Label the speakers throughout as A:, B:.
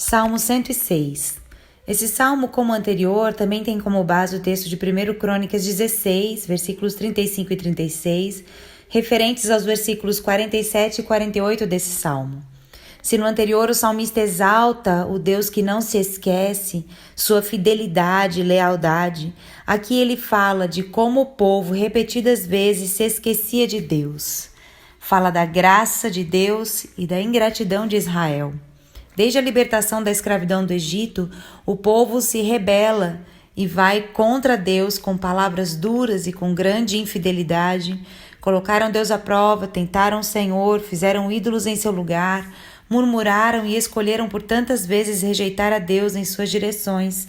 A: Salmo 106. Esse salmo, como o anterior, também tem como base o texto de 1 Crônicas 16, versículos 35 e 36, referentes aos versículos 47 e 48 desse salmo. Se no anterior o salmista exalta o Deus que não se esquece, sua fidelidade e lealdade, aqui ele fala de como o povo repetidas vezes se esquecia de Deus. Fala da graça de Deus e da ingratidão de Israel. Desde a libertação da escravidão do Egito, o povo se rebela e vai contra Deus com palavras duras e com grande infidelidade. Colocaram Deus à prova, tentaram o Senhor, fizeram ídolos em seu lugar, murmuraram e escolheram por tantas vezes rejeitar a Deus em suas direções,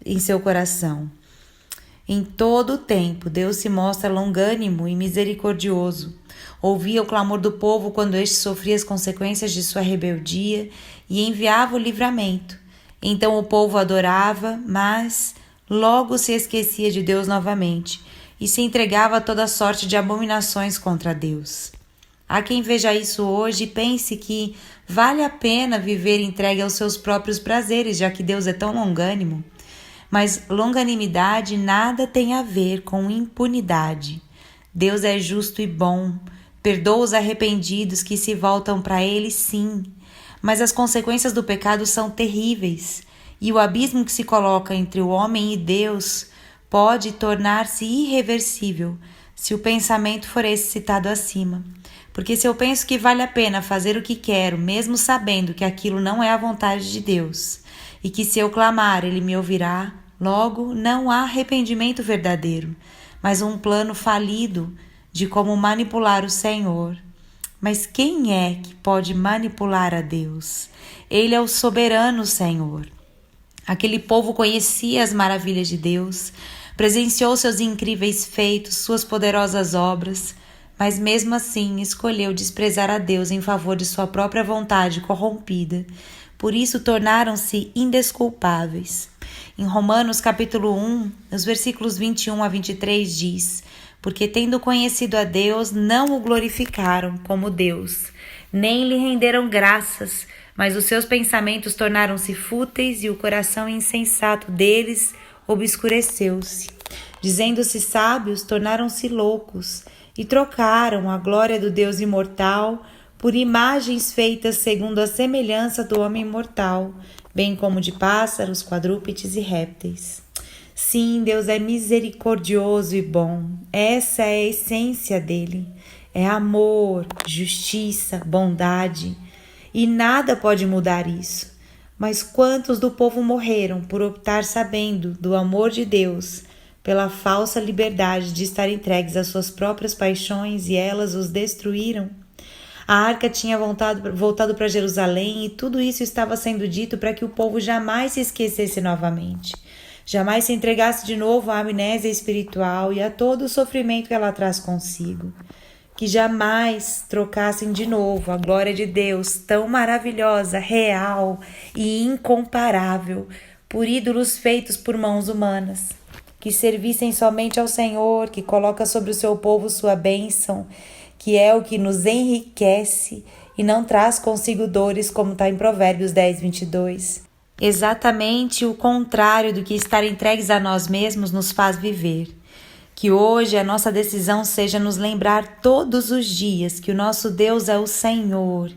A: em seu coração. Em todo o tempo, Deus se mostra longânimo e misericordioso. Ouvia o clamor do povo quando este sofria as consequências de sua rebeldia e enviava o livramento. Então o povo adorava, mas logo se esquecia de Deus novamente e se entregava a toda sorte de abominações contra Deus. Há quem veja isso hoje e pense que vale a pena viver entregue aos seus próprios prazeres, já que Deus é tão longânimo. Mas longanimidade nada tem a ver com impunidade. Deus é justo e bom, perdoa os arrependidos que se voltam para Ele, sim, mas as consequências do pecado são terríveis, e o abismo que se coloca entre o homem e Deus pode tornar-se irreversível se o pensamento for esse citado acima. Porque se eu penso que vale a pena fazer o que quero, mesmo sabendo que aquilo não é a vontade de Deus, e que se eu clamar Ele me ouvirá, logo não há arrependimento verdadeiro, mas um plano falido de como manipular o Senhor. Mas quem é que pode manipular a Deus? Ele é o soberano Senhor. Aquele povo conhecia as maravilhas de Deus, presenciou seus incríveis feitos, suas poderosas obras, mas mesmo assim escolheu desprezar a Deus em favor de sua própria vontade corrompida. Por isso tornaram-se indesculpáveis. Em Romanos capítulo 1, nos versículos 21 a 23 diz: porque tendo conhecido a Deus, não o glorificaram como Deus, nem lhe renderam graças, mas os seus pensamentos tornaram-se fúteis e o coração insensato deles obscureceu-se. Dizendo-se sábios, tornaram-se loucos e trocaram a glória do Deus imortal por imagens feitas segundo a semelhança do homem mortal, bem como de pássaros, quadrúpedes e répteis. Sim, Deus é misericordioso e bom. Essa é a essência dele. É amor, justiça, bondade. E nada pode mudar isso. Mas quantos do povo morreram por optar sabendo do amor de Deus, pela falsa liberdade de estar entregues às suas próprias paixões e elas os destruíram? A arca tinha voltado para Jerusalém e tudo isso estava sendo dito para que o povo jamais se esquecesse novamente. Jamais se entregasse de novo à amnésia espiritual e a todo o sofrimento que ela traz consigo. Que jamais trocassem de novo a glória de Deus, tão maravilhosa, real e incomparável, por ídolos feitos por mãos humanas. Que servissem somente ao Senhor, que coloca sobre o seu povo sua bênção, que é o que nos enriquece e não traz consigo dores, como está em Provérbios 10, 22. Exatamente o contrário do que estar entregues a nós mesmos nos faz viver. Que hoje a nossa decisão seja nos lembrar todos os dias que o nosso Deus é o Senhor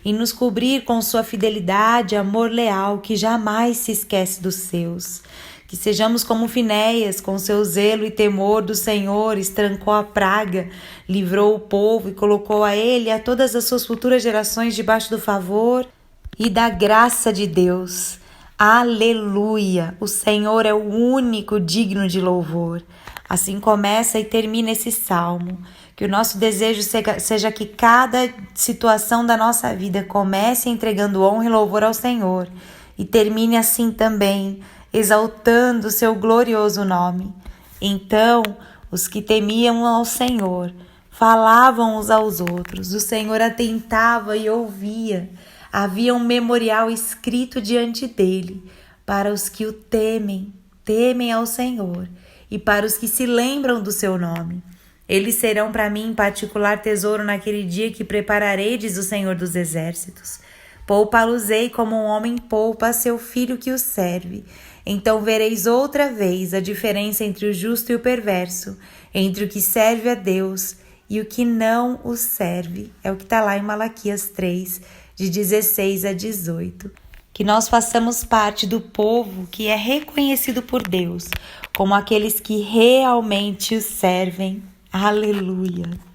A: e nos cobrir com sua fidelidade, amor leal, que jamais se esquece dos seus. Que sejamos como Finéias, com seu zelo e temor do Senhor, estrancou a praga, livrou o povo e colocou a ele e a todas as suas futuras gerações debaixo do favor e da graça de Deus. Aleluia! O Senhor é o único digno de louvor. Assim começa e termina esse salmo. Que o nosso desejo seja que cada situação da nossa vida comece entregando honra e louvor ao Senhor e termine assim também, exaltando o seu glorioso nome. Então, os que temiam ao Senhor falavam uns aos outros. O Senhor atentava e ouvia. Havia um memorial escrito diante dele para os que o temem ao Senhor e para os que se lembram do seu nome. Eles serão para mim particular tesouro naquele dia que prepararei, diz o Senhor dos Exércitos. Poupa-los-ei como um homem poupa a seu filho que o serve. Então vereis outra vez a diferença entre o justo e o perverso, entre o que serve a Deus e o que não o serve. É o que está lá em Malaquias 3, de 16 a 18. Que nós façamos parte do povo que é reconhecido por Deus como aqueles que realmente o servem. Aleluia!